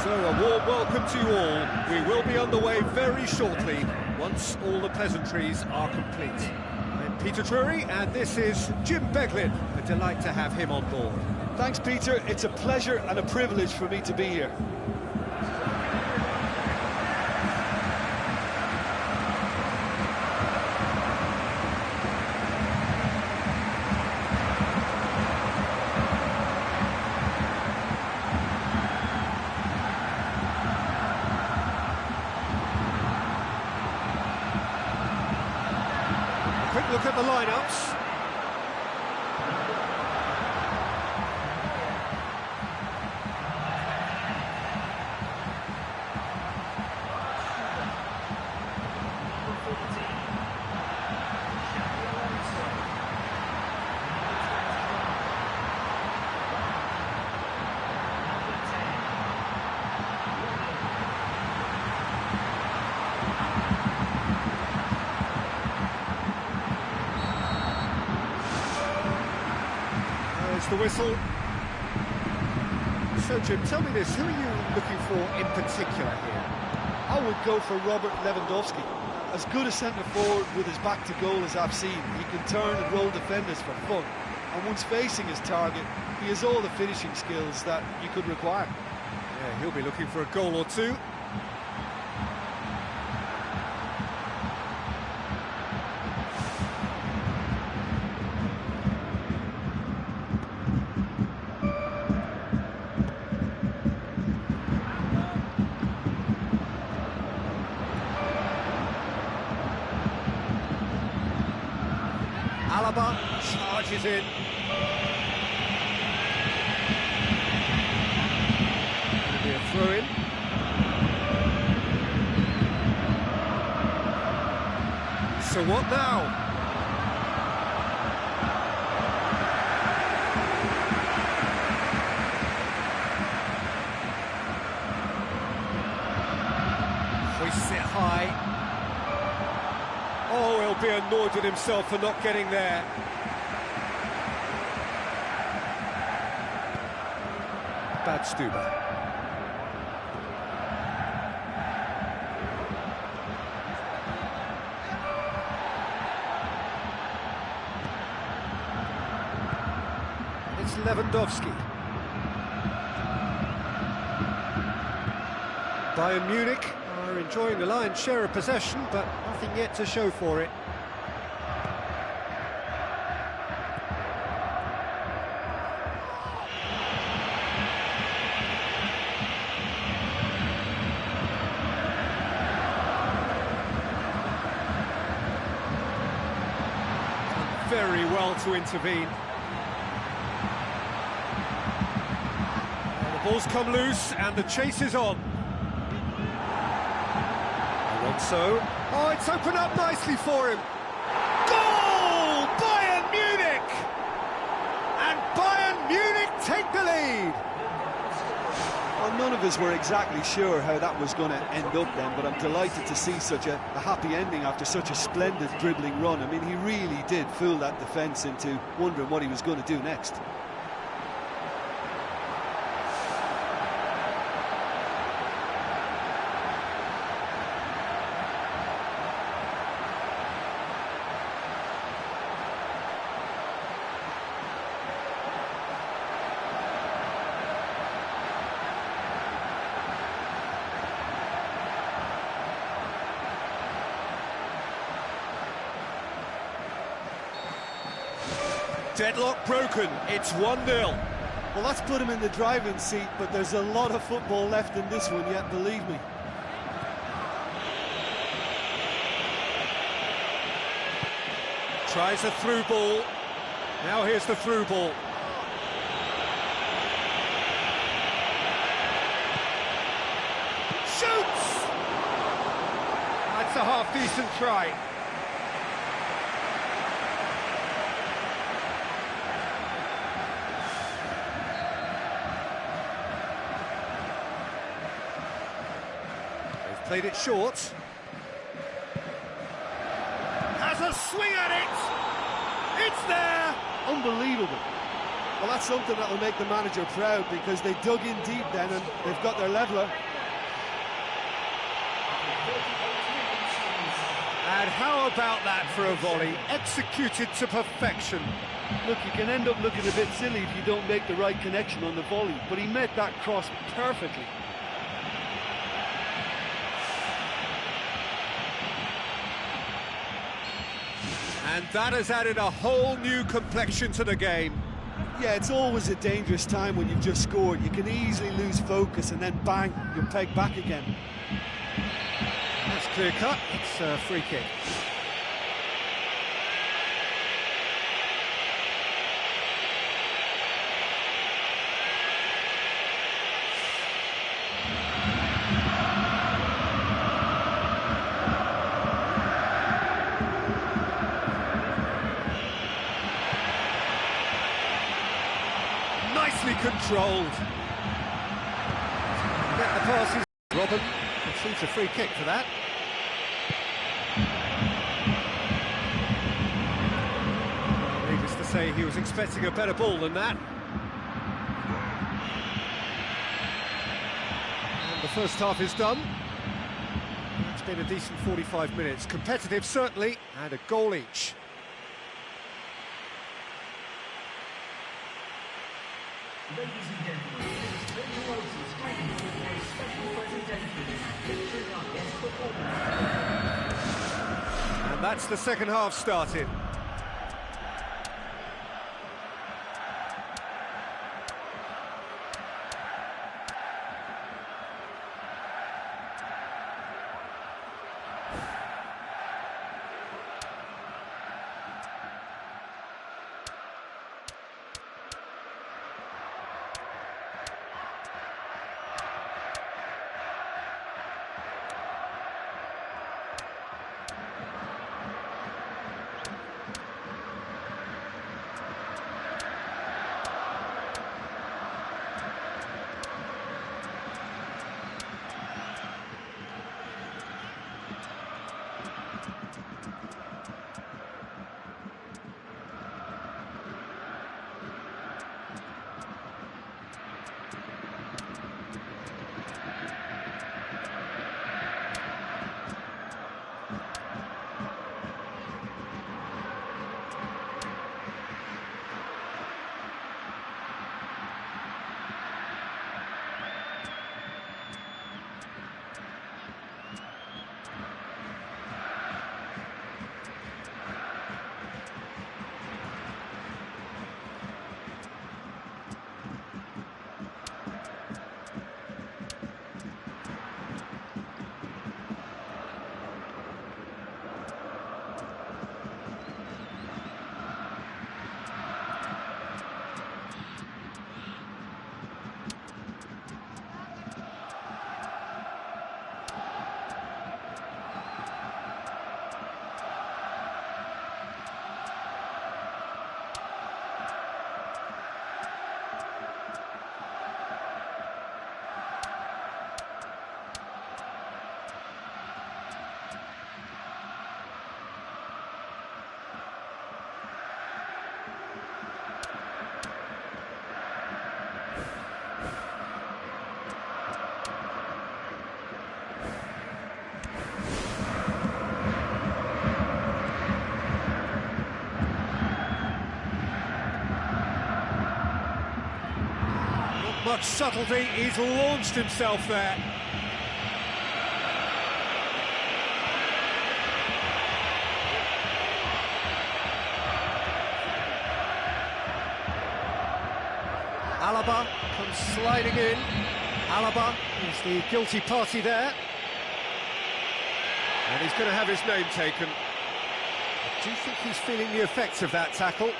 So a warm welcome to you all. We will be underway very shortly, once all the pleasantries are complete. I'm Peter Drury, and this is Jim Beglin. A delight to have him on board. Thanks, Peter. It's a pleasure and a privilege for me to be here. Quick look at the lineups. The whistle. So, Jim, tell me this, who are you looking for in particular here? I would go for Robert Lewandowski. As good a centre-forward with his back to goal as I've seen. He can turn and roll defenders for fun. And once facing his target, he has all the finishing skills that you could require. Yeah, he'll be looking for a goal or two. Alaba charges in. Going to be a throw-in. So what now? Hoists it high. Oh, he'll be annoyed with himself for not getting there. Bad Stuber. It's Lewandowski. Bayern Munich are enjoying the lion's share of possession, but nothing yet to show for it. Done very well to intervene. Well, the ball's come loose and the chase is on. So, oh, it's opened up nicely for him. Goal! Bayern Munich! And Bayern Munich take the lead. Well, none of us were exactly sure how that was going to end up then, but I'm delighted to see such a happy ending after such a splendid dribbling run. I mean, he really did fool that defence into wondering what he was going to do next. Deadlock broken, it's 1-0. Well, that's put him in the driving seat, but there's a lot of football left in this one yet, believe me. Tries a through ball. Now here's the through ball. Shoots! That's a half-decent try. They've played it short. Has a swing at it! It's there! Unbelievable. Well, that's something that will make the manager proud, because they dug in deep then and they've got their leveller. And how about that for a volley, executed to perfection. Look, you can end up looking a bit silly if you don't make the right connection on the volley, but he met that cross perfectly. And that has added a whole new complexion to the game. Yeah, it's always a dangerous time when you've just scored. You can easily lose focus and then bang, you're pegged back again. That's clear cut, it's a free kick. Nicely controlled. Get the passes. Robin conceives a free kick for that. Needless to say, he was expecting a better ball than that. And the first half is done. It's been a decent 45 minutes. Competitive, certainly, and a goal each. Ladies and gentlemen, it's been Oasis time for a special presentation featuring our guest performer. And that's the second half started. Much subtlety, he's launched himself there. Alaba comes sliding in. Alaba is the guilty party there. And he's going to have his name taken. I do think he's feeling the effects of that tackle.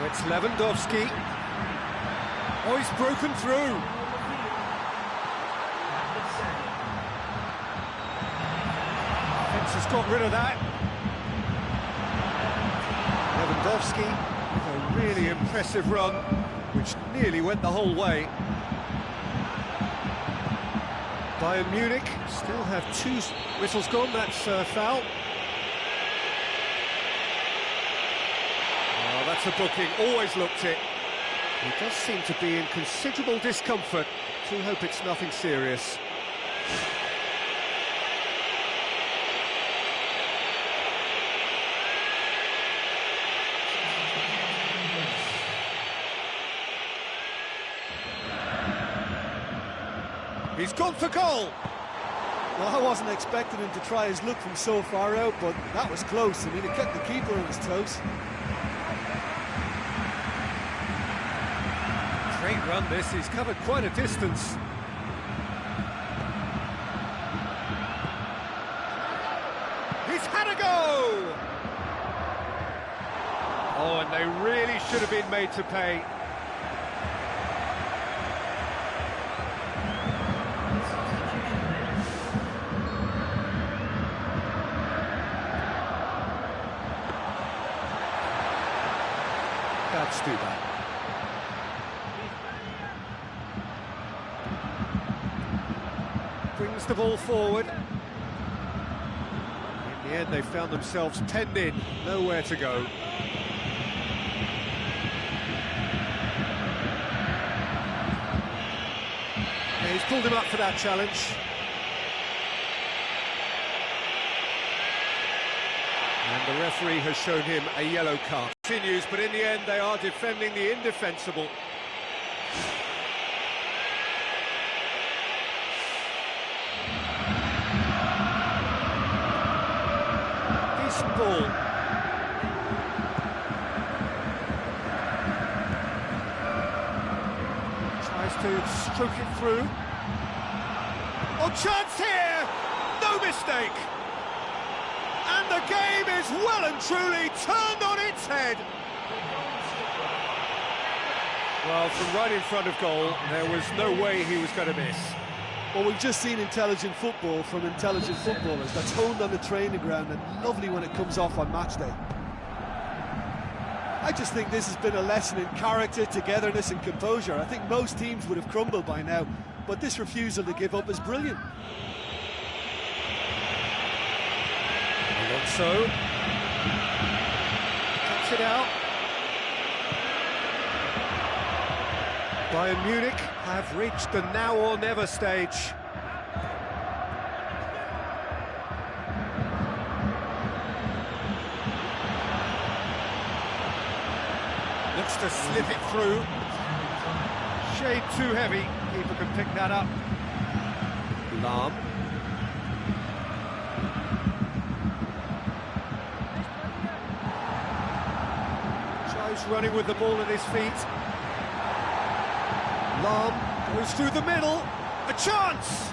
It's Lewandowski. Oh, he's broken through. Fence has got rid of that. Lewandowski with a really impressive run, which nearly went the whole way. Bayern Munich still have two whistles gone, that's foul. That's a booking, always looked it. He does seem to be in considerable discomfort. Do hope it's nothing serious. He's gone for goal! Well, I wasn't expecting him to try his luck from so far out, but that was close. I mean, it kept the keeper on his toes. Great run this, he's covered quite a distance. He's had a go! Oh, and they really should have been made to pay. That's too bad. Brings the ball forward. In the end, they found themselves penned in, nowhere to go. Yeah, he's pulled him up for that challenge. And the referee has shown him a yellow card. Continues, but in the end, they are defending the indefensible. Ball. Tries to stroke it through. Oh, chance here! No mistake! And the game is well and truly turned on its head. Well, from right in front of goal, there was no way he was going to miss. Well, we've just seen intelligent football from intelligent footballers. That's honed on the training ground and lovely when it comes off on match day. I just think this has been a lesson in character, togetherness and composure. I think most teams would have crumbled by now, but this refusal to give up is brilliant. Alonso cuts it out. Bayern Munich have reached the now or never stage. Looks to slip it through. Shade too heavy. Keeper can pick that up. Lahm. Tries running with the ball at his feet. Lahm goes through the middle. A chance!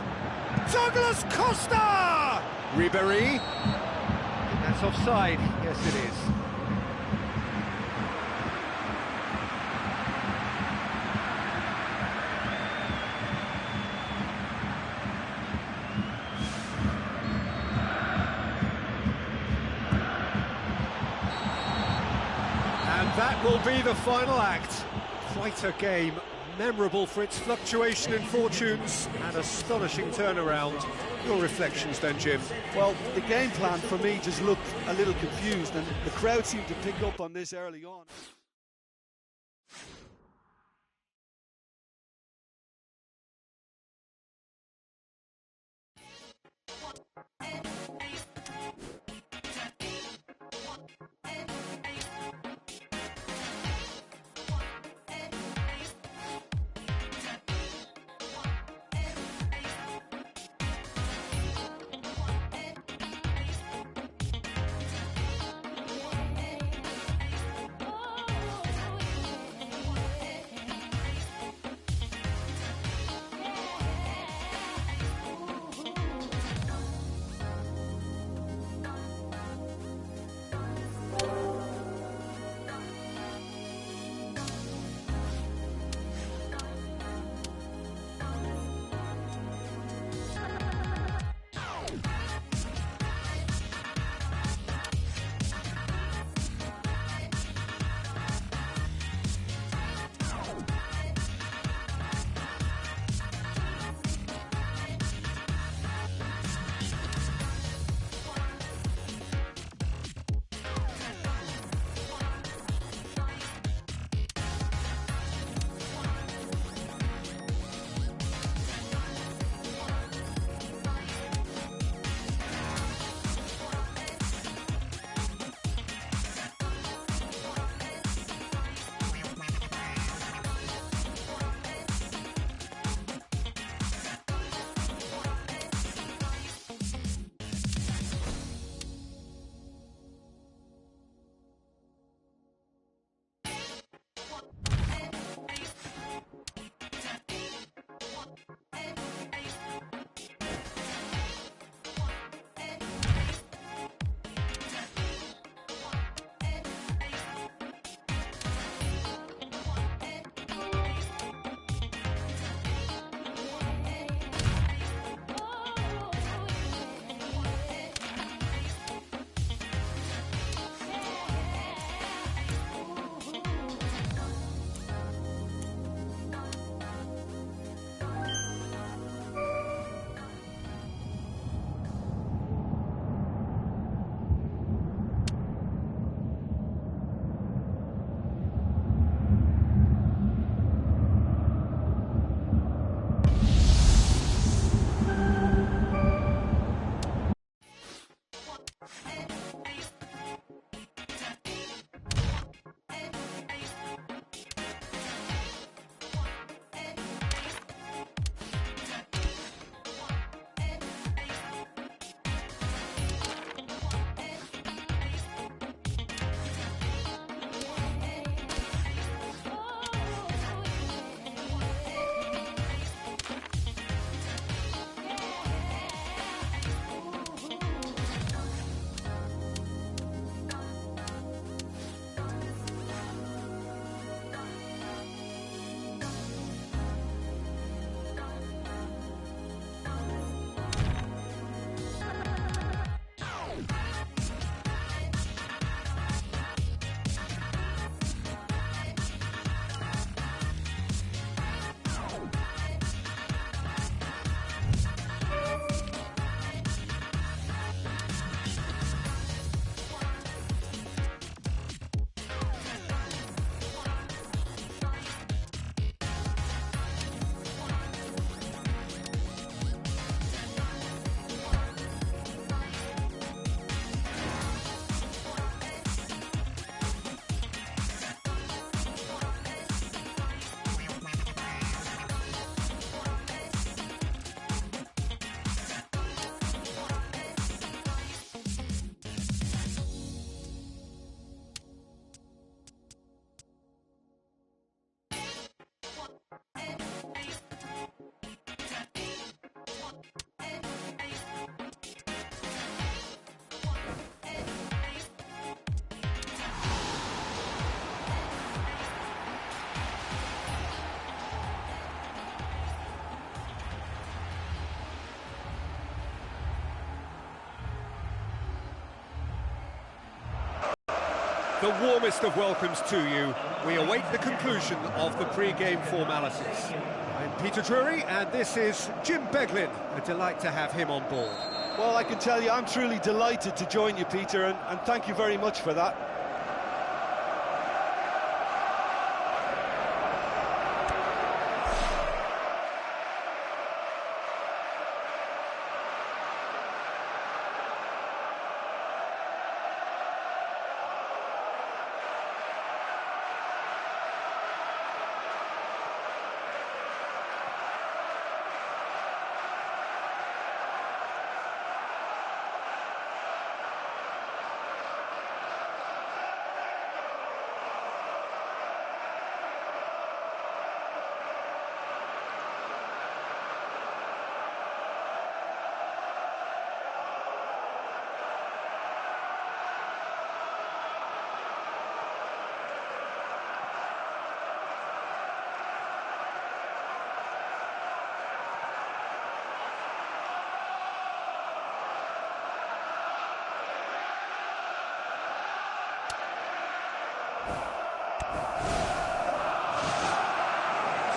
Douglas Costa! Ribéry. That's offside. Yes, it is. And that will be the final act. Quite a game, memorable for its fluctuation in fortunes and astonishing turnaround. Your reflections then, Jim? Well, the game plan for me just looked a little confused, and the crowd seemed to pick up on this early on. The warmest of welcomes to you. We await the conclusion of the pre-game formalities. I'm Peter Drury, and this is Jim Beglin. A delight to have him on board. Well, I can tell you, I'm truly delighted to join you, Peter, and thank you very much for that.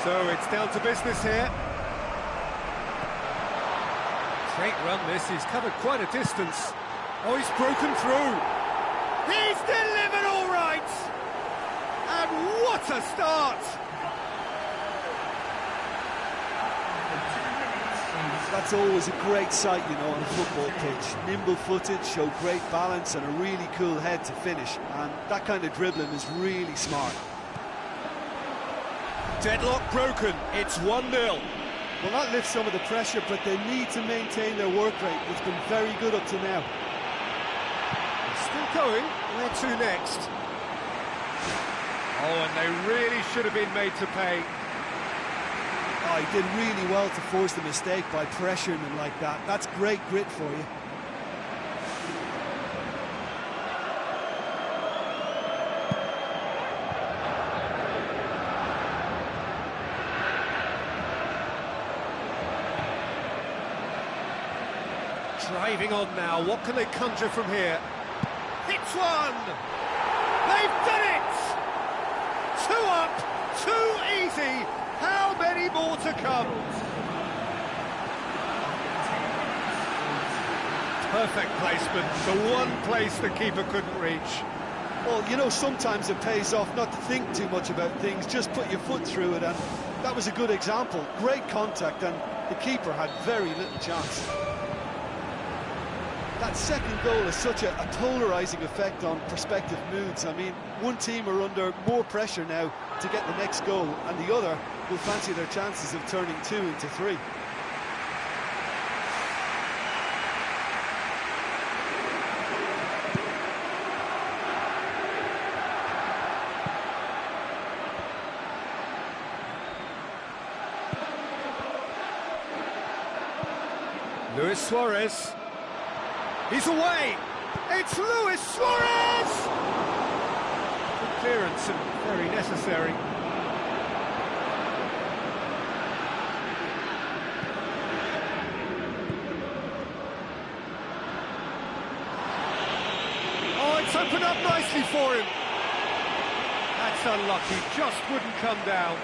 So it's down to business here. Great run this, he's covered quite a distance. Oh, he's broken through. He's delivered all right! And what a start! That's always a great sight, you know, on a football pitch. Nimble-footed, show great balance and a really cool head to finish. And that kind of dribbling is really smart. Deadlock broken, it's 1-0. Well, that lifts some of the pressure, but they need to maintain their work rate. It's been very good up to now. Still going, where to next? Oh, and they really should have been made to pay. Oh, he did really well to force the mistake by pressuring them like that. That's great grit for you. Driving on now, what can they conjure from here? It's one! They've done it! 2 up, 2 easy! How many more to come? Perfect placement, the one place the keeper couldn't reach. Well, you know, sometimes it pays off not to think too much about things, just put your foot through it, and that was a good example. Great contact, and the keeper had very little chance. That second goal has such a polarising effect on prospective moods. I mean, one team are under more pressure now to get the next goal, and the other will fancy their chances of turning 2 into 3. Luis Suarez. He's away! It's Luis Suarez! Good clearance and very necessary. Oh, it's opened up nicely for him. That's unlucky, just wouldn't come down.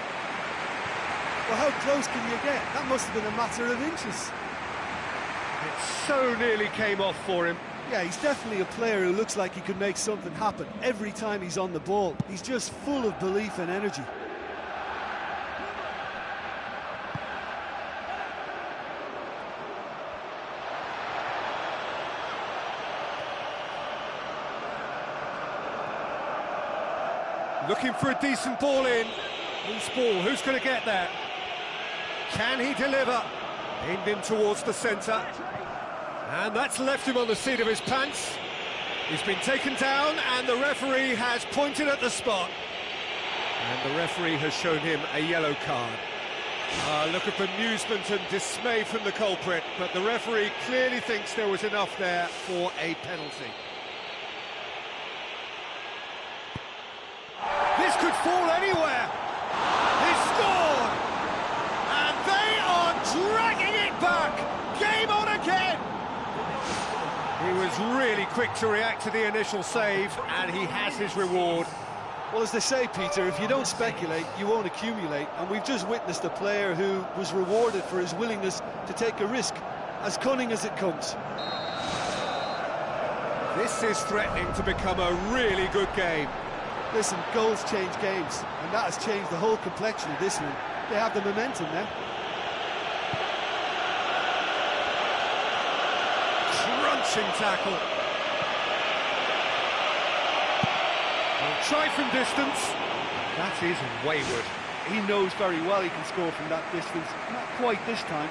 Well, how close can you get? That must have been a matter of inches. It so nearly came off for him. Yeah, he's definitely a player who looks like he could make something happen every time he's on the ball. He's just full of belief and energy. Looking for a decent ball in. Loose ball, who's going to get that? Can he deliver? Aimed in towards the centre. And that's left him on the seat of his pants. He's been taken down and the referee has pointed at the spot. And the referee has shown him a yellow card. A look of amusement and dismay from the culprit, but the referee clearly thinks there was enough there for a penalty. This could fall anywhere. He scored! And they are dragging it back! Game on again! He was really quick to react to the initial save, and he has his reward. Well, as they say, Peter, if you don't speculate, you won't accumulate. And we've just witnessed a player who was rewarded for his willingness to take a risk, as cunning as it comes. This is threatening to become a really good game. Listen, goals change games, and that has changed the whole complexion of this one. They have the momentum now. Crunching tackle. Well, try from distance. That is wayward. He knows very well he can score from that distance. Not quite this time.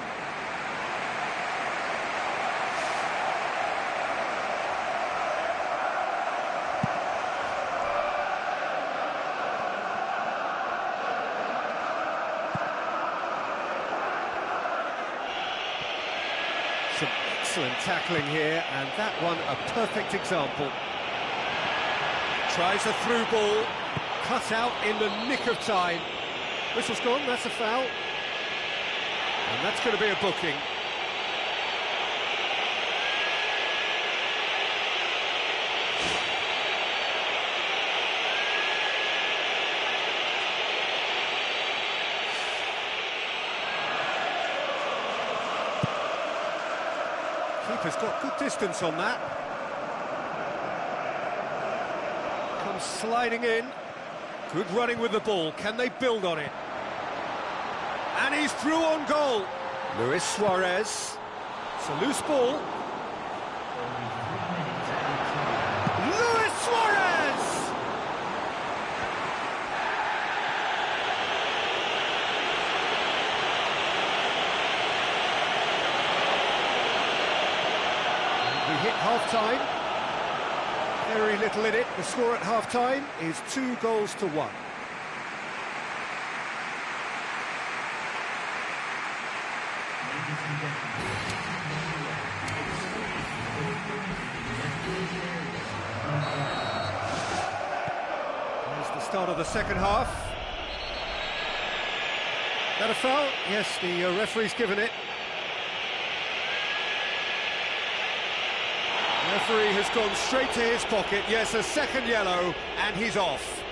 Some excellent tackling here, and that one a perfect example. Tries a through ball, cut out in the nick of time. Whistle's gone, that's a foul. And that's going to be a booking. Keeper's got good distance on that. Comes sliding in. Good running with the ball. Can they build on it? And he's through on goal. Luis Suarez. It's a loose ball. Luis Suarez! We hit half-time. Very little in it. The score at half-time is 2-1. There's the start of the second half. That a foul? Yes, the referee's given it. Referee has gone straight to his pocket. Yes, a second yellow, and he's off.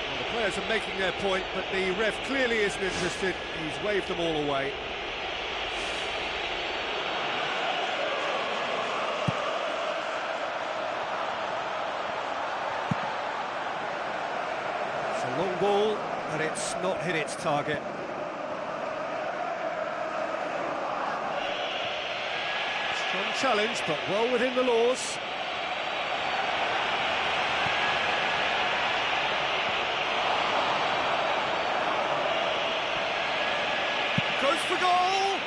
Well, the players are making their point, but the ref clearly isn't interested. He's waved them all away. It's a long ball, but it's not hit its target. Strong challenge, but well within the laws. Goes for goal!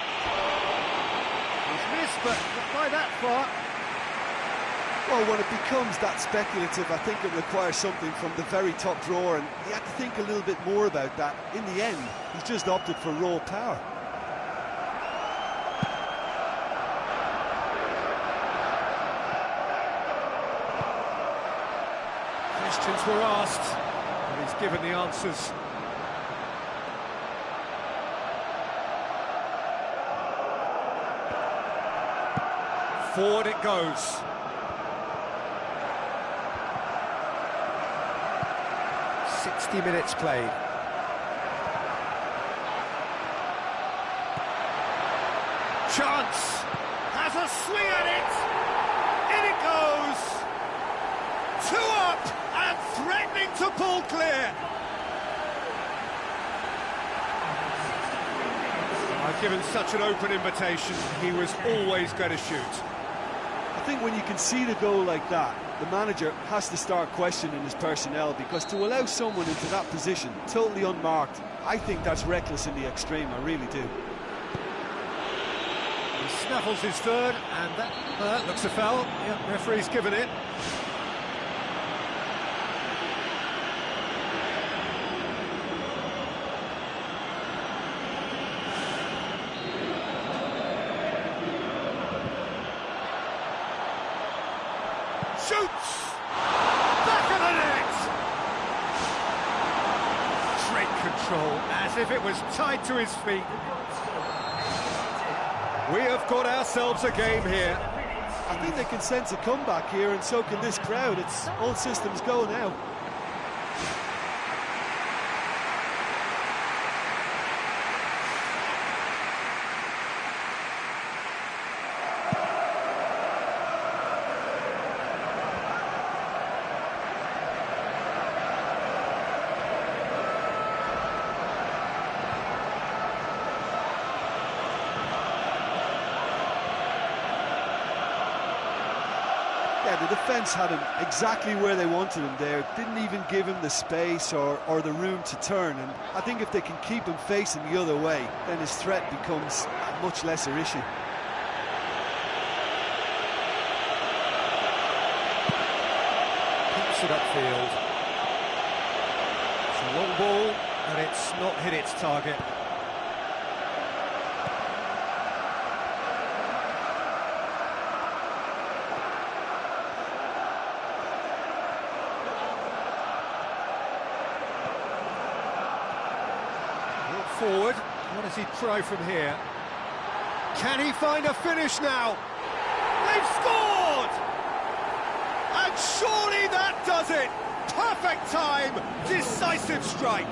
He's missed, but not by that far. Well, when it becomes that speculative, I think it requires something from the very top drawer, and he had to think a little bit more about that. In the end, he's just opted for raw power. Questions were asked, and he's given the answers. Forward it goes. Minutes played. Chance has a swing at it. In it goes. 2 up and threatening to pull clear. I've given such an open invitation. He was always going to shoot. I think when you can see the goal like that, the manager has to start questioning his personnel, because to allow someone into that position, totally unmarked, I think that's reckless in the extreme, I really do. He snaffles his third, and that looks a foul. Yeah, referee's given it. Shoots! Back of the net! Great control, as if it was tied to his feet. We have got ourselves a game here. I think they can sense a comeback here, and so can this crowd. It's all systems go now. Yeah, the defence had him exactly where they wanted him there. Didn't even give him the space or the room to turn. And I think if they can keep him facing the other way, then his threat becomes a much lesser issue. Keeps it upfield. It's a long ball, and it's not hit its target. Forward, what does he try from here? Can he find a finish now? They've scored! And surely that does it! Perfect time, decisive strike.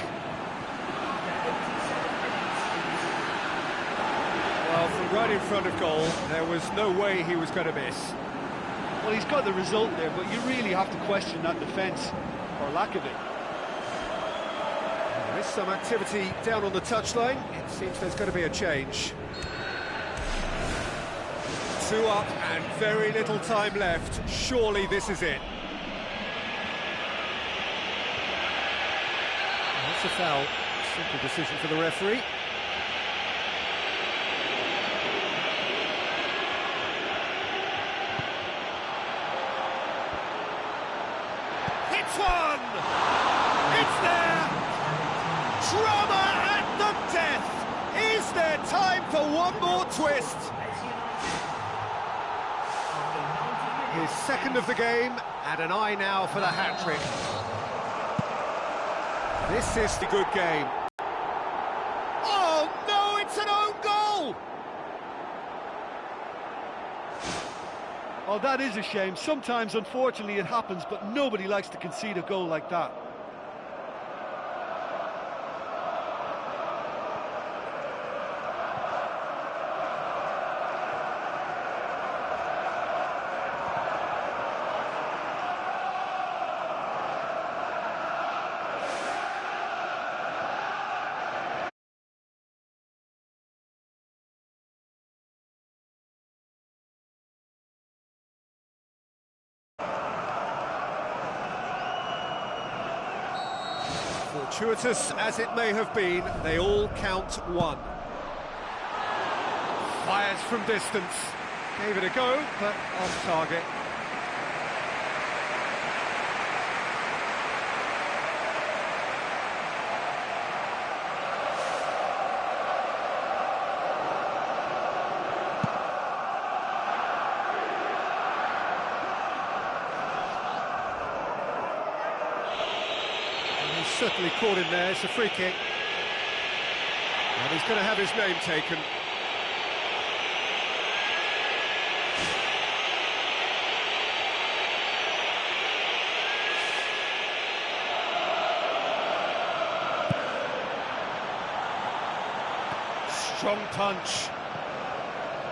Well, from right in front of goal, there was no way he was going to miss. Well, he's got the result there, but you really have to question that defence, or lack of it. There is some activity down on the touchline. It seems there's going to be a change. 2 up and very little time left. Surely this is it. That's a foul. Simple decision for the referee. Hits one! It's there! Drama at the death! Is there time for one more twist? His second of the game, and an eye now for the hat-trick. This is the good game. Oh no, it's an own goal! Oh, that is a shame. Sometimes, unfortunately, it happens, but nobody likes to concede a goal like that. Fortuitous as it may have been, they all count one. Fires from distance. Gave it a go, but off target. Certainly caught him there. It's a free kick, and he's going to have his name taken. Strong punch.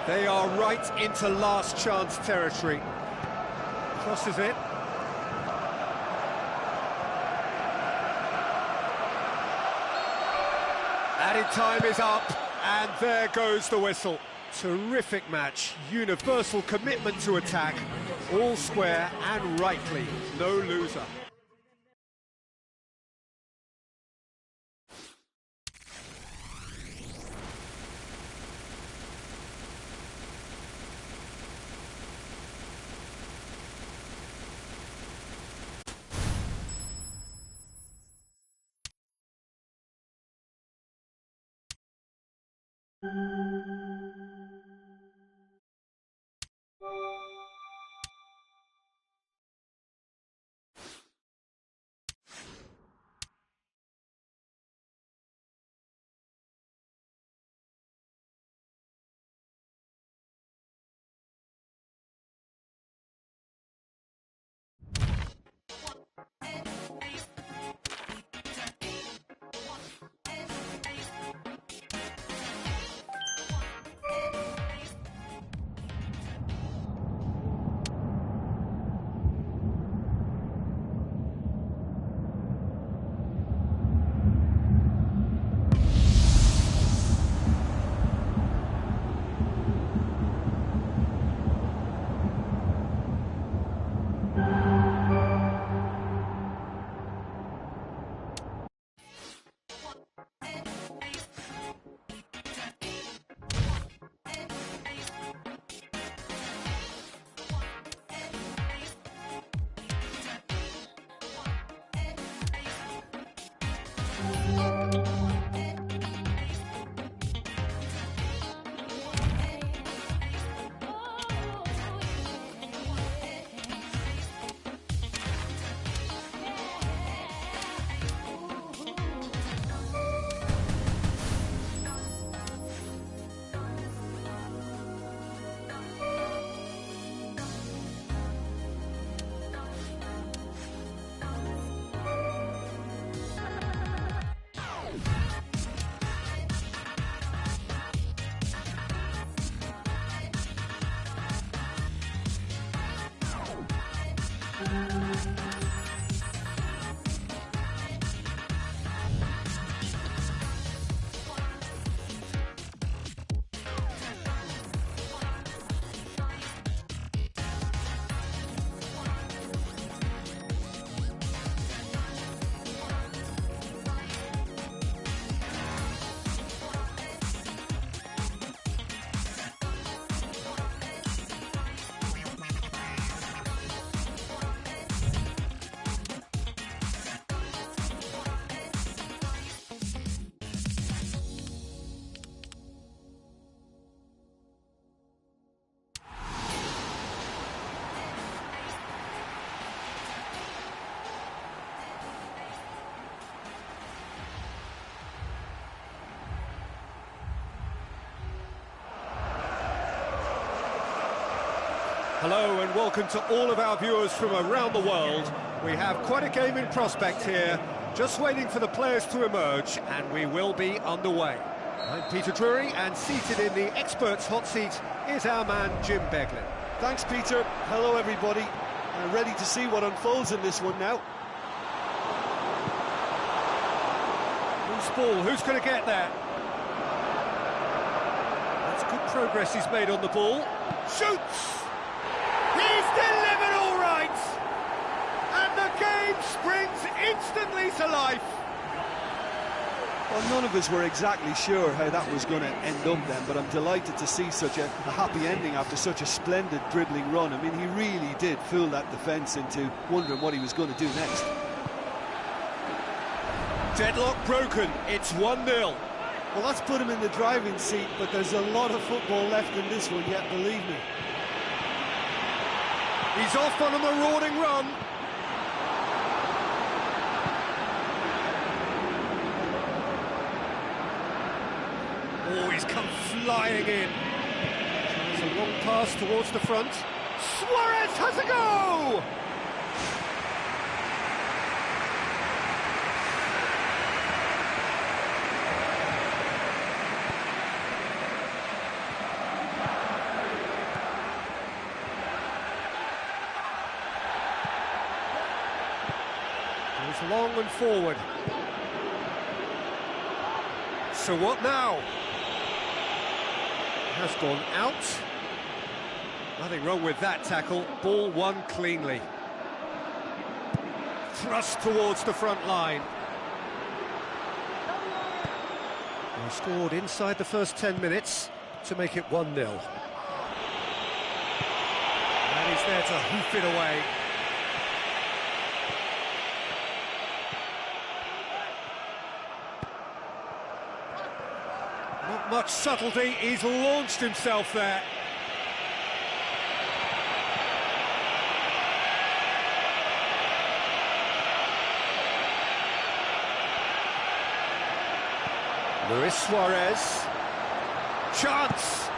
They are right into last chance territory. Crosses it. Added time is up, and there goes the whistle. Terrific match, universal commitment to attack, all square and rightly, no loser. Hello and welcome to all of our viewers from around the world. We have quite a game in prospect here, just waiting for the players to emerge, and we will be underway. I'm Peter Drury, and seated in the experts' hot seat is our man Jim Beglin. Thanks, Peter. Hello, everybody. I'm ready to see what unfolds in this one now. Loose ball, who's going to get there? That's good progress he's made on the ball. Shoots! He's delivered all right! And the game springs instantly to life. Well, none of us were exactly sure how that was going to end up then, but I'm delighted to see such a happy ending after such a splendid dribbling run. I mean, he really did fool that defence into wondering what he was going to do next. Deadlock broken, it's 1-0. Well, that's put him in the driving seat, but there's a lot of football left in this one yet, believe me. He's off on a marauding run. Oh, he's come flying in. Tries a long pass towards the front. Suarez has a go! Goes long and forward. So what now? Has gone out. Nothing wrong with that tackle. Ball won cleanly. Thrust towards the front line. They scored inside the first 10 minutes to make it 1-0. And he's there to hoof it away. Not much subtlety, he's launched himself there. Luis Suarez. Chance!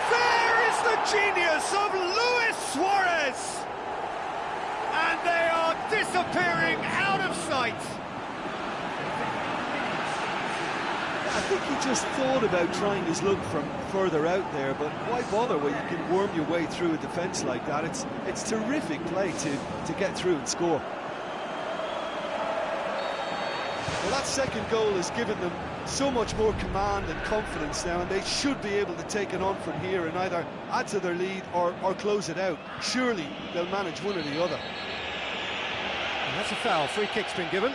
There is the genius of Luis Suarez! And they are disappearing out of sight. I think he just thought about trying his luck from further out there, but why bother when you can worm your way through a defence like that? It's terrific play to get through and score. Well, that second goal has given them so much more command and confidence now, and they should be able to take it on from here and either add to their lead or close it out. Surely they'll manage one or the other. And that's a foul. Free kick's been given.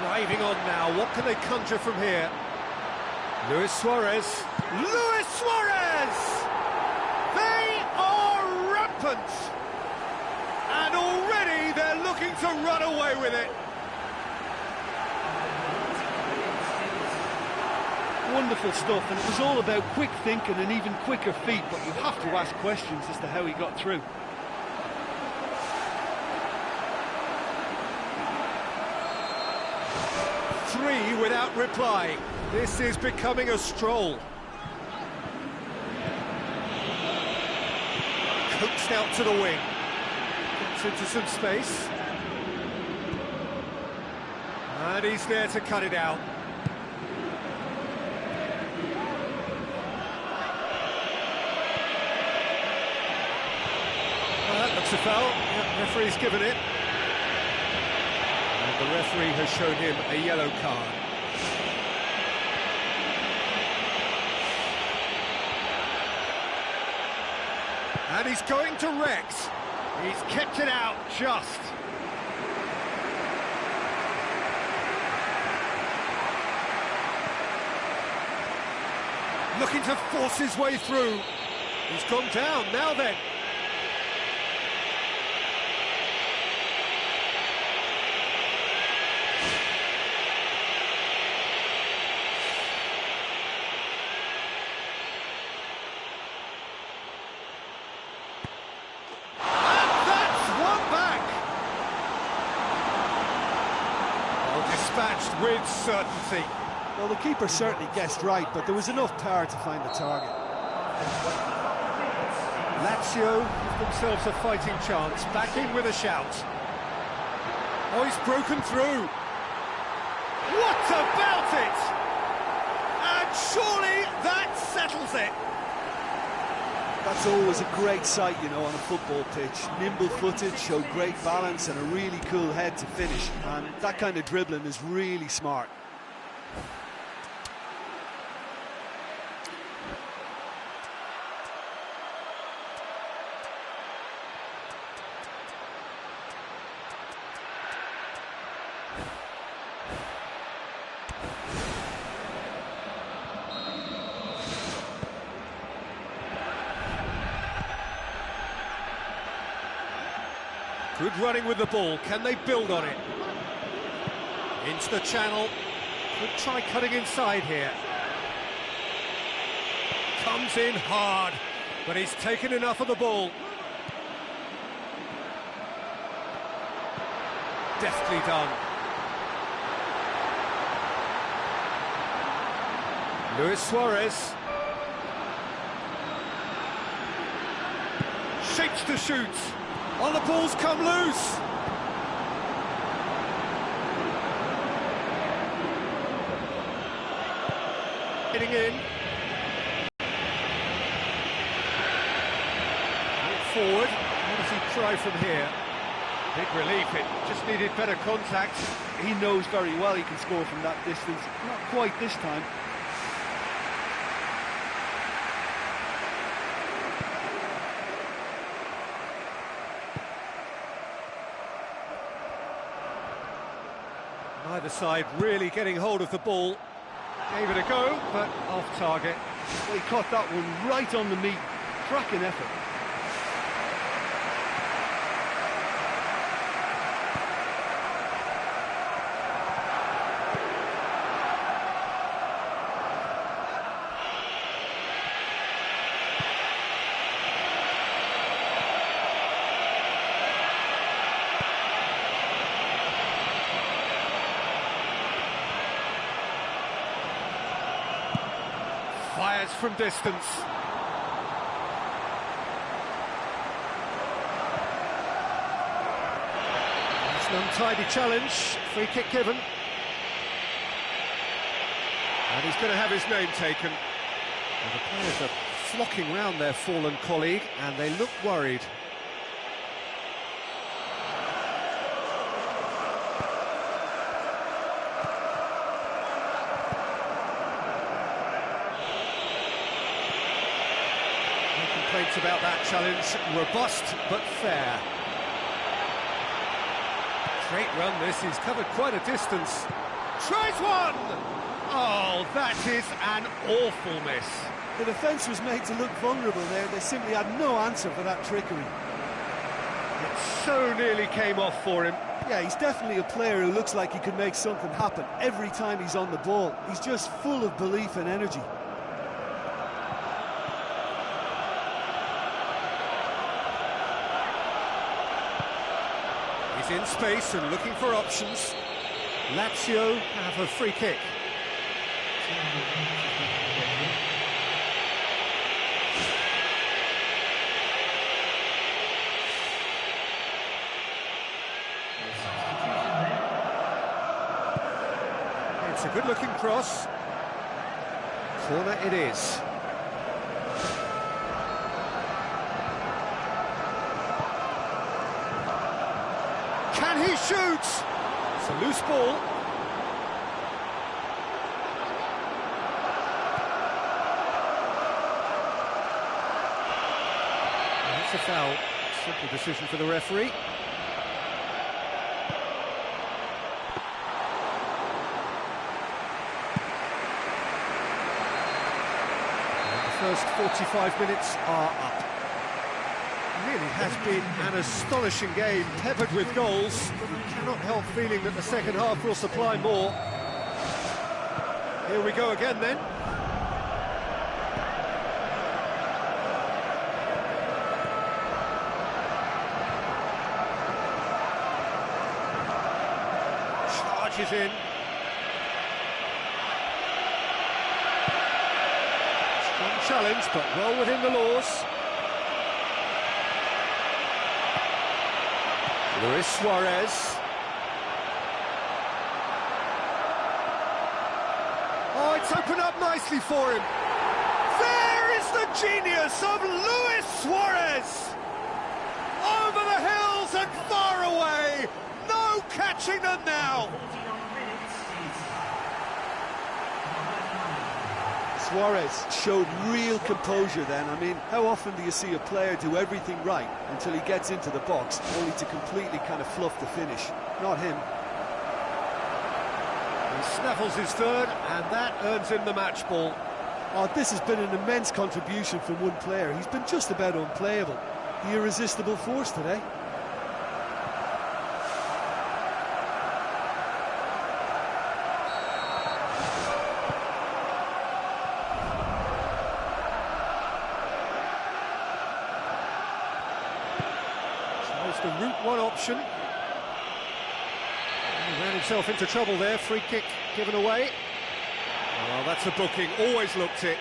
Driving on now, what can they conjure from here? Luis Suarez. Luis Suarez! They are rampant! And already they're looking to run away with it. Wonderful stuff, and it was all about quick thinking and even quicker feet, but you have to ask questions as to how he got through. Three without reply. This is becoming a stroll. Coaxed out to the wing. Gets into some space. And he's there to cut it out. That looks a foul. Yep, referee's given it. And the referee has shown him a yellow card. And he's going to Rex. He's kept it out just. Looking to force his way through. He's gone down, now then. Dispatched with certainty. Well, the keeper certainly guessed right, but there was enough power to find the target. Lazio give themselves a fighting chance, back in with a shout. Oh, he's broken through. What about it? And surely that settles it. That's always a great sight, you know, on a football pitch. Nimble-footed, showed great balance and a really cool head to finish. And that kind of dribbling is really smart. Good running with the ball, can they build on it? Into the channel, could try cutting inside here. Comes in hard, but he's taken enough of the ball. Deftly done. Luis Suarez. Shapes to shoot. Oh, the ball's come loose. Getting in. Look forward. What does he try from here? Big relief, it just needed better contact. He knows very well he can score from that distance. Not quite this time. Neither side really getting hold of the ball. Gave it a go, but off target. Well, he caught that one right on the meat. Cracking effort. Fires from distance. It's an untidy challenge, free kick given. And he's going to have his name taken. And the players are flocking round their fallen colleague, and they look worried. Complaints about that challenge, robust but fair. Great run this, he's covered quite a distance. tries one! Oh, that is an awful miss. The defence was made to look vulnerable there. They simply had no answer for that trickery. It so nearly came off for him. Yeah, he's definitely a player who looks like he could make something happen every time he's on the ball. He's just full of belief and energy. He's in space and looking for options. Lazio have a free kick. It's a good-looking cross. Corner it is. Can he shoot? It's a loose ball. And it's a foul. Simple decision for the referee. First 45 minutes are up. It really has been an astonishing game, peppered with goals. You cannot help feeling that the second half will supply more. Here we go again then. Charges in. Challenge, but well within the laws. Luis Suarez. Oh, it's opened up nicely for him. There is the genius of Luis Suarez. Over the hills and far away. No catching them now. Suarez showed real composure then. I mean, how often do you see a player do everything right until he gets into the box, only to completely kind of fluff the finish? Not him. He snaffles his third, and that earns him the match ball. Oh, this has been an immense contribution from one player. He's been just about unplayable. The irresistible force today. The route one option. He ran himself into trouble there. Free kick given away. Oh, that's a booking. Always looked it.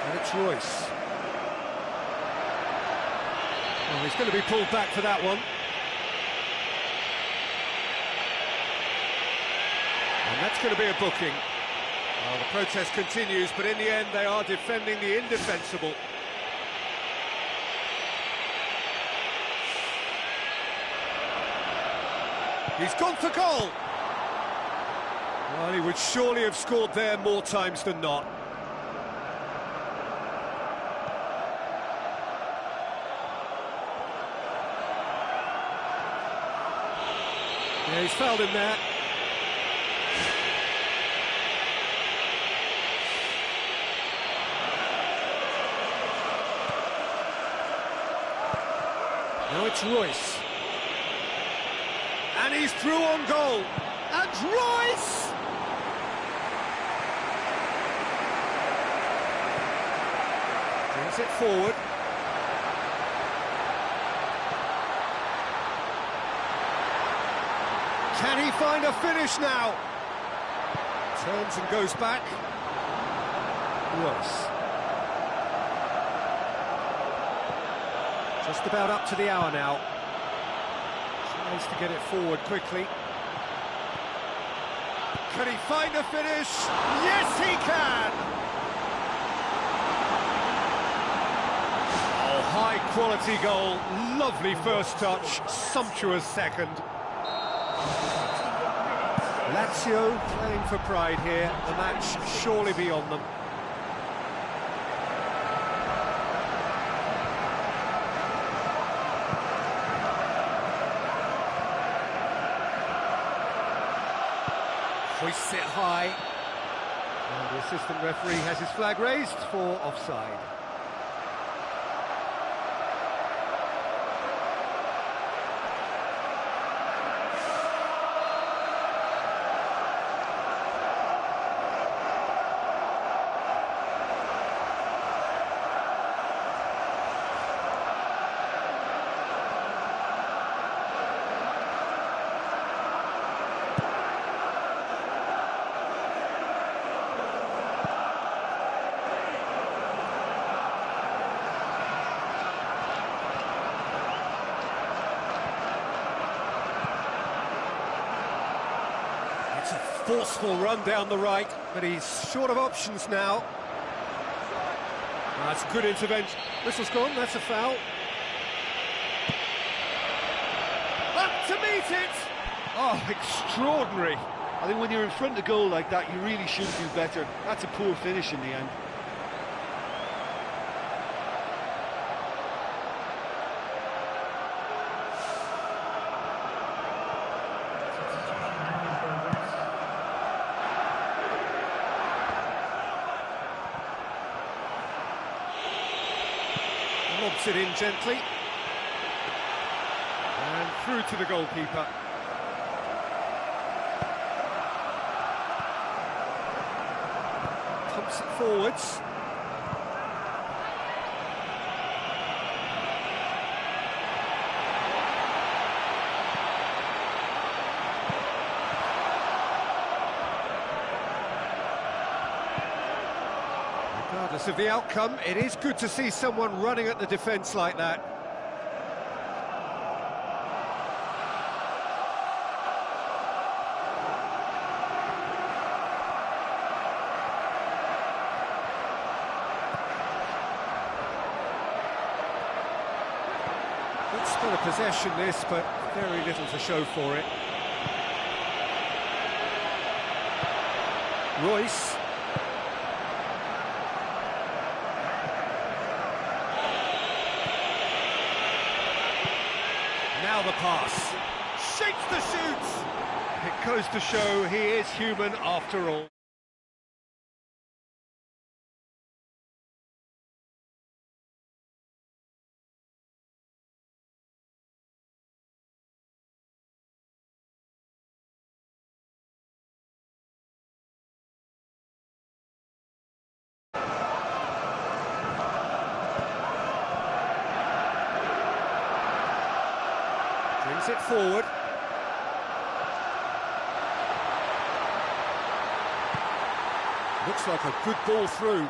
And it's Royce. Oh, he's going to be pulled back for that one. And that's going to be a booking. Well, the protest continues, but in the end they are defending the indefensible. He's gone for goal. Well, he would surely have scored there more times than not. Yeah, he's fouled him there. Now it's Royce. And he's through on goal. And Royce! Brings it forward. Can he find a finish now? Turns and goes back. Royce. Just about up to the hour now. Tries to get it forward quickly. Can he find a finish? Yes, he can! Oh, high-quality goal. Lovely first touch. Sumptuous second. Lazio playing for pride here, the match surely beyond them. Hoists it high, and the assistant referee has his flag raised for offside. It's a forceful run down the right, but he's short of options now. That's good intervention. Whistle's gone, that's a foul. Up to meet it! Oh, extraordinary. I think when you're in front of goal like that, you really should do better. That's a poor finish in the end. Lobs it in gently. And through to the goalkeeper. Pumps it forwards. Regardless of the outcome, it is good to see someone running at the defence like that. Good spell of possession this, but very little to show for it. Royce. Now the pass. Shakes the shoots! It goes to show he is human after all. Brings it forward. Looks like a good ball through.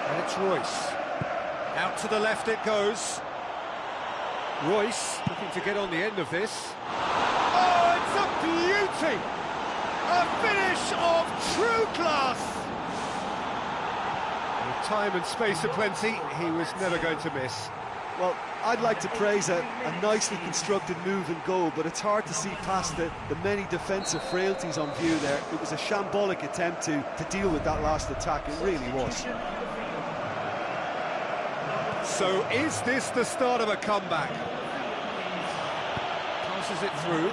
And it's Royce. Out to the left it goes. Royce looking to get on the end of this. Oh, it's a beauty! A finish of true class! With time and space aplenty, he was never going to miss. Well, I'd like to praise a nicely constructed move and goal, but it's hard to see past the many defensive frailties on view there. It was a shambolic attempt to deal with that last attack, it really was. So is this the start of a comeback? Passes it through,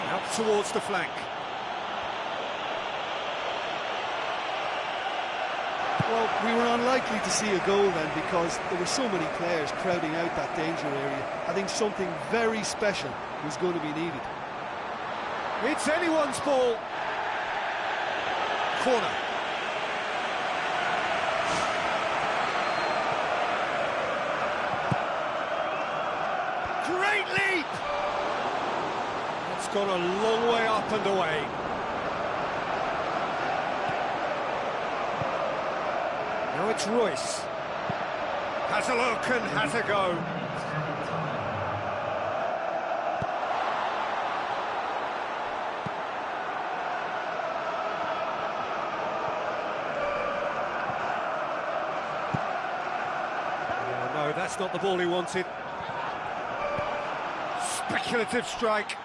out towards the flank. Well, we were unlikely to see a goal then because there were so many players crowding out that danger area. I think something very special was going to be needed. It's anyone's ball. Corner. Great leap! It's gone a long way up and away. Now it's Royce. Has a look and has a go. Oh, no, that's not the ball he wanted. Speculative strike.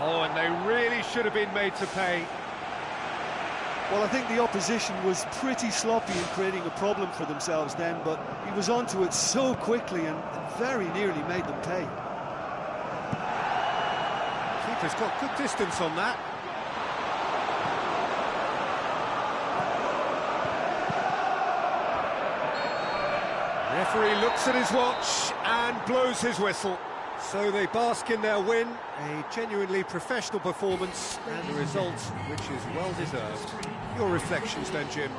Oh, and they really should have been made to pay. Well, I think the opposition was pretty sloppy in creating a problem for themselves then, but he was onto it so quickly and very nearly made them pay. Keeper's got good distance on that. Referee looks at his watch and blows his whistle. So they bask in their win, a genuinely professional performance and a result which is well deserved. Your reflections then, Jim?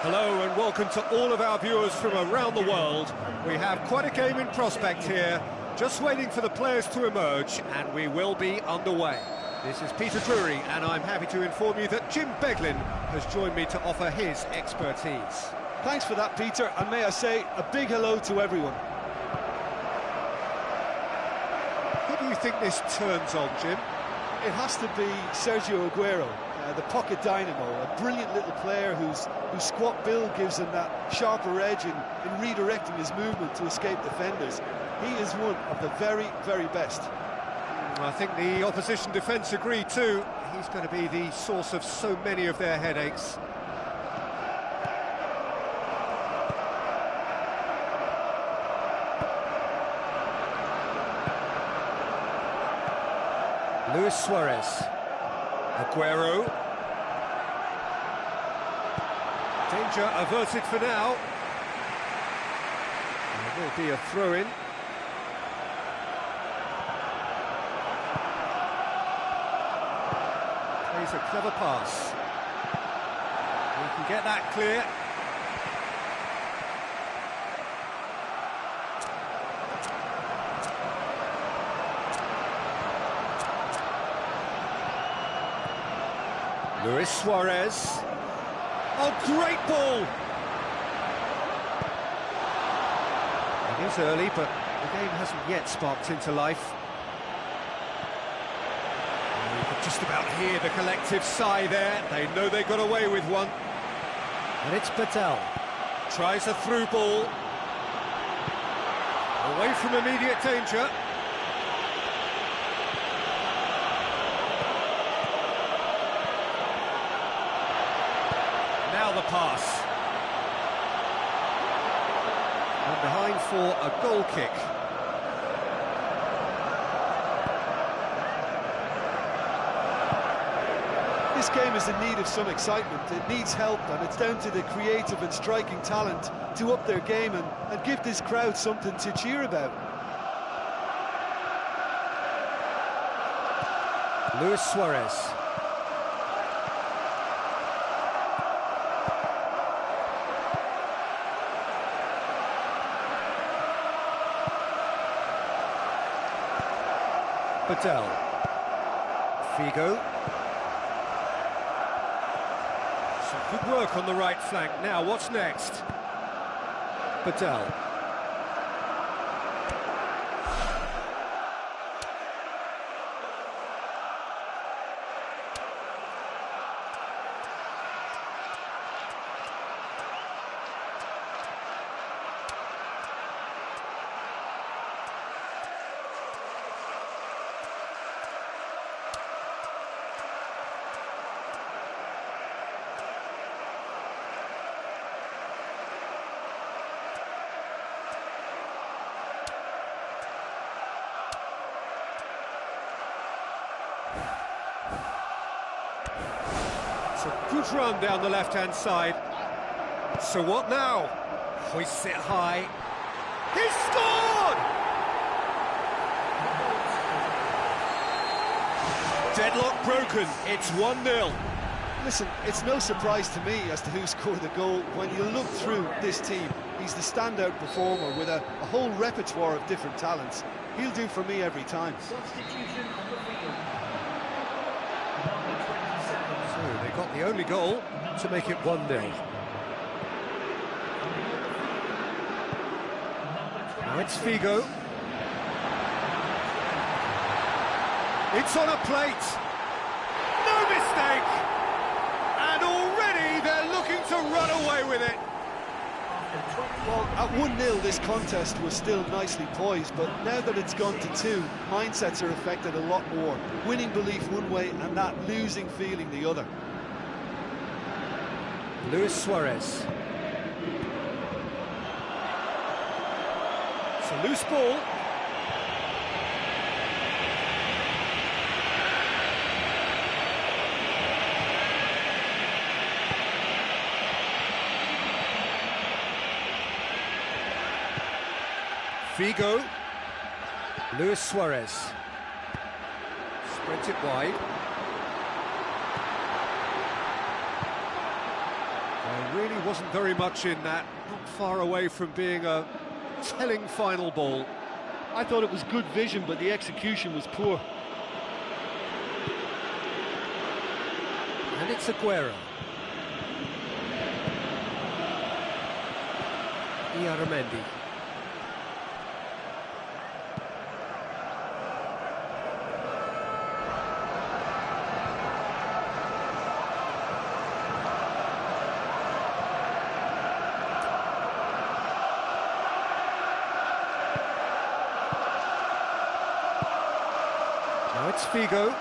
Hello and welcome to all of our viewers from around the world. We have quite a game in prospect here, just waiting for the players to emerge, and we will be underway. This is Peter Drury, and I'm happy to inform you that Jim Beglin has joined me to offer his expertise. Thanks for that, Peter, and may I say a big hello to everyone. Who do you think this turns on, Jim? It has to be Sergio Aguero, the pocket dynamo, a brilliant little player whose squat build gives him that sharper edge in redirecting his movement to escape defenders. He is one of the very, very best. I think the opposition defence agree too. He's going to be the source of so many of their headaches. Luis Suarez. Aguero. Danger averted for now. There will be a throw-in. Plays a clever pass. He can get that clear. Luis Suarez. Oh, great ball! It is early, but the game hasn't yet sparked into life. You can just about hear the collective sigh there. They know they got away with one. And it's Patel. Tries a through ball. Away from immediate danger. Now the pass. And behind for a goal kick. This game is in need of some excitement. It needs help, and it's down to the creative and striking talent to up their game and give this crowd something to cheer about. Luis Suarez. Patel. Figo. Some good work on the right flank. Now, what's next? Patel. It's a good run down the left-hand side. So what now? Hoists it high. He scored! Deadlock broken. It's 1-0. Listen, it's no surprise to me as to who scored the goal. When you look through this team, he's the standout performer with a whole repertoire of different talents. He'll do for me every time. Substitution on the field. Number 27. So they got the only goal to make it 1-0. Now it's Figo. It's on a plate. No mistake. And already they're looking to run away with it. Well, at 1-0 this contest was still nicely poised, but now that it's gone to 2, mindsets are affected a lot more. Winning belief one way and that losing feeling the other. Luis Suarez. It's a loose ball. Figo. Luis Suarez. Spreads it wide. There really wasn't very much in that, not far away from being a telling final ball. I thought it was good vision, but the execution was poor. And it's Aguero. Iaramendi. Now it's Figo.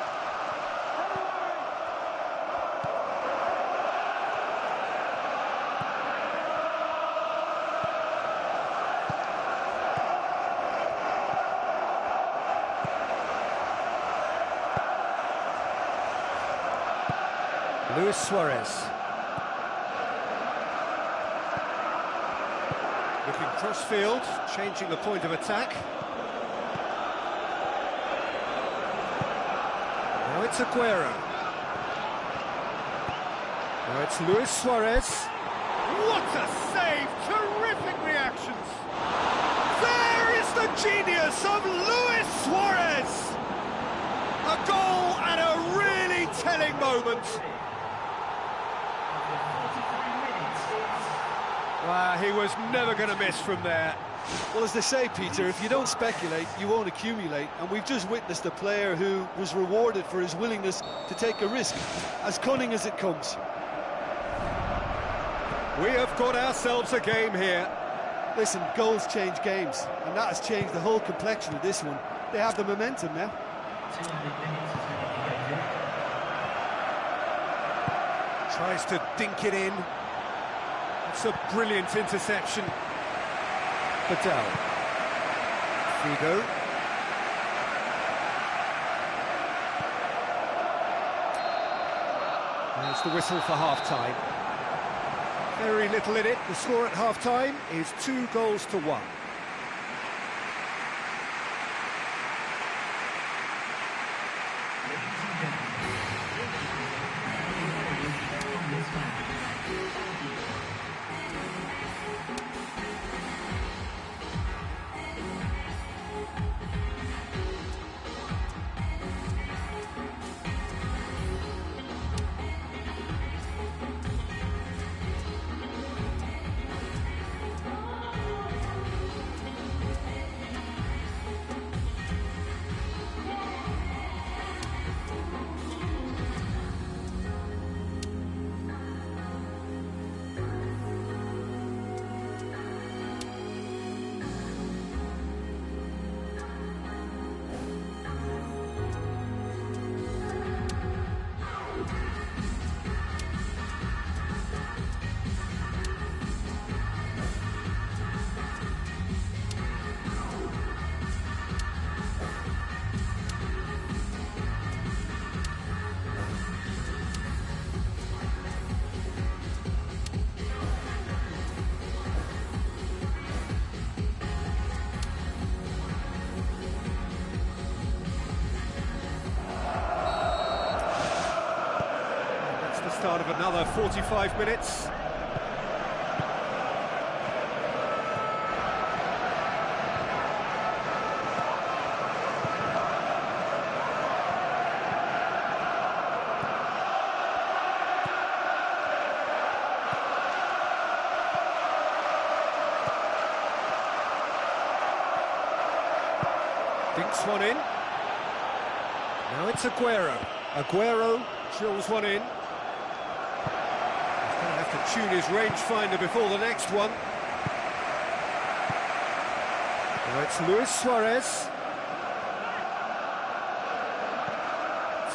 Luis Suarez. Looking cross-field, changing the point of attack. Now it's Aguero. Now it's Luis Suarez. What a save! Terrific reactions! There is the genius of Luis Suarez! A goal at a really telling moment. He was never going to miss from there. Well, as they say, Peter, if you don't speculate, you won't accumulate. And we've just witnessed a player who was rewarded for his willingness to take a risk, as cunning as it comes. We have got ourselves a game here. Listen, goals change games, and that has changed the whole complexion of this one. They have the momentum now. Tries to dink it in. It's a brilliant interception. Patel. Figo. There's the whistle for half-time. Very little in it. The score at half-time is 2-1. Start of another 45 minutes. Dinks one in. Now it's Aguero. Aguero drills one in. To tune his rangefinder before the next one. Now it's Luis Suarez.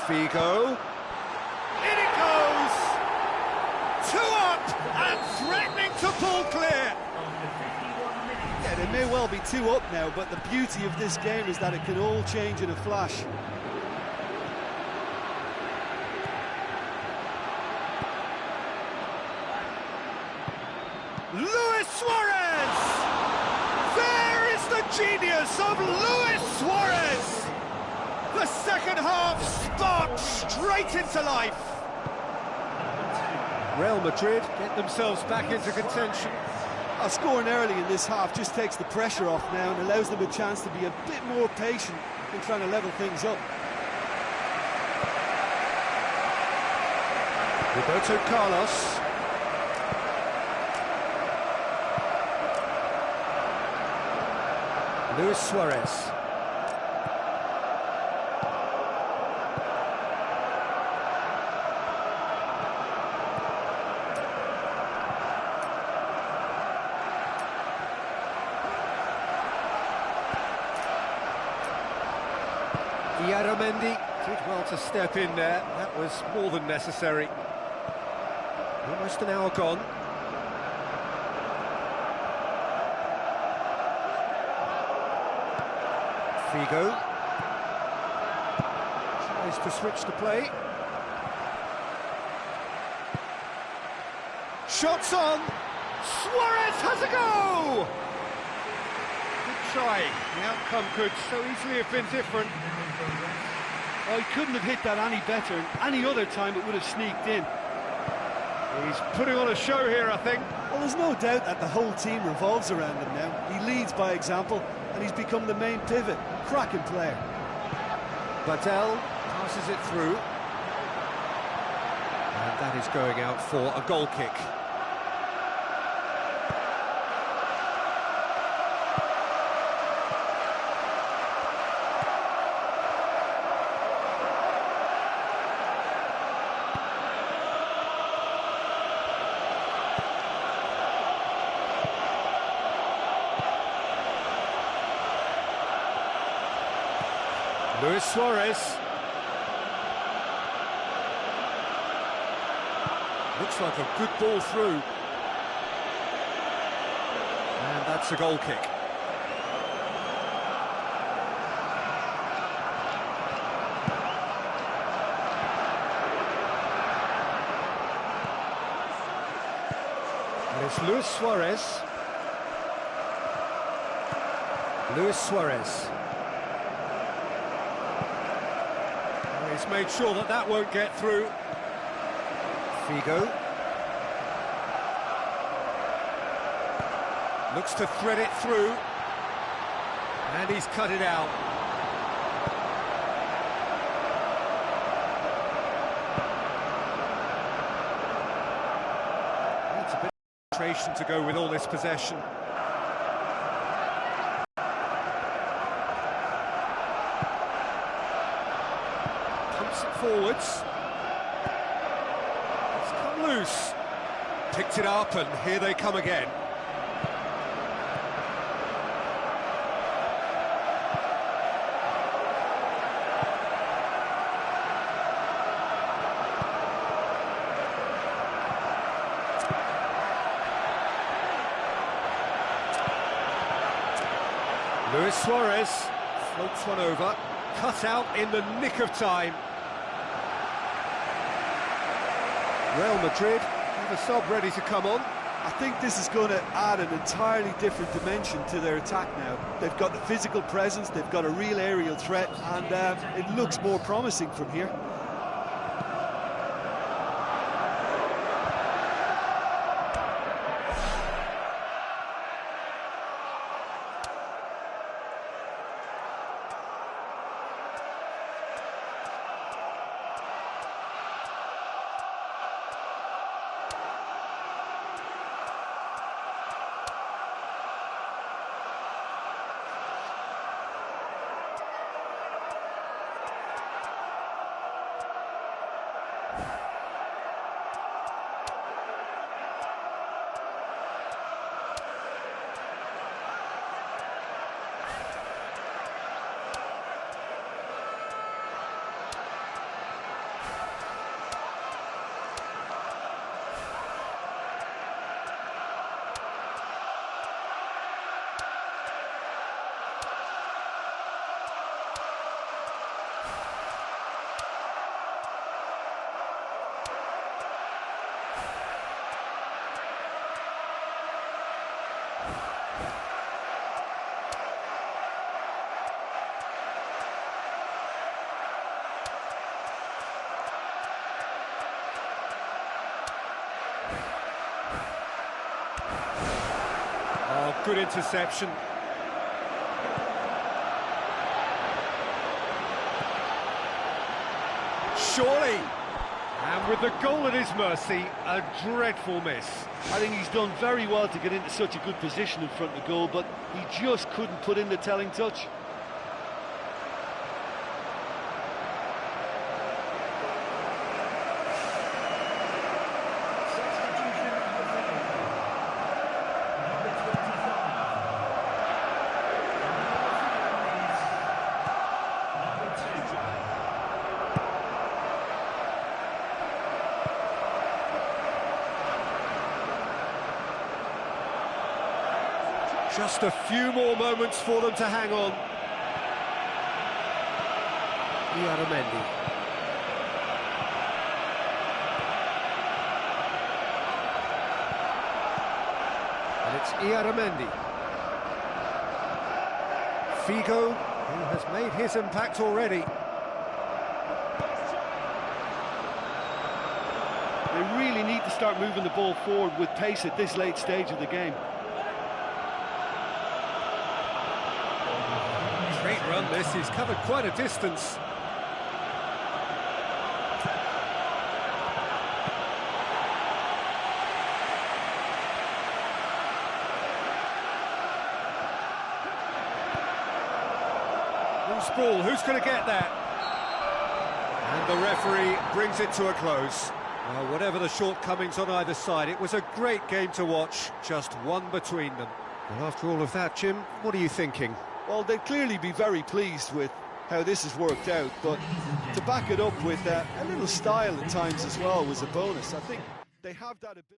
Figo. In it goes! 2 up! threatening to pull clear. After 51 minutes. Yeah, they may well be 2 up now, but the beauty of this game is that it can all change in a flash. Luis Suarez! There is the genius of Luis Suarez! The second half sparked straight into life. Real Madrid get themselves back into contention. Scoring early in this half just takes the pressure off now and allows them a chance to be a bit more patient in trying to level things up. Roberto Carlos. Luis Suarez. Mendy did well to step in there. That was more than necessary. Almost an hour gone. Figo tries to switch the play. Shots on. Suarez has a go. Good try. The outcome could so easily have been different. Oh, he couldn't have hit that any better, and any other time it would have sneaked in. He's putting on a show here, I think. Well, there's no doubt that the whole team revolves around him now. He leads by example, and he's become the main pivot. Cracking player. Batel passes it through. And that is going out for a goal kick. Luis Suarez. Looks like a good ball through. And that's a goal kick. And it's Luis Suarez. Luis Suarez. He's made sure that that won't get through. Figo. Looks to thread it through. And he's cut it out. Needs a bit of concentration to go with all this possession. Forwards. It's come loose. Picked it up and here they come again. Luis Suarez floats one over. Cut out in the nick of time. Real Madrid have a sub ready to come on. I think this is going to add an entirely different dimension to their attack now. They've got the physical presence, they've got a real aerial threat, and it looks more promising from here. Good interception. Surely. And with the goal at his mercy, a dreadful miss. I think he's done very well to get into such a good position in front of the goal, but he just couldn't put in the telling touch. Substitution for Senegal. Number 25. Number 2. Just a few more moments for them to hang on. Mendy. And it's Mendy. Figo, who has made his impact already. They really need to start moving the ball forward with pace at this late stage of the game. Great run this, he's covered quite a distance. Loose ball, who's going to get that? And the referee brings it to a close. Well, whatever the shortcomings on either side, it was a great game to watch, just one between them. Well, after all of that, Jim, what are you thinking? Well, they'd clearly be very pleased with how this has worked out, but to back it up with a little style at times as well was a bonus. I think they have that a bit.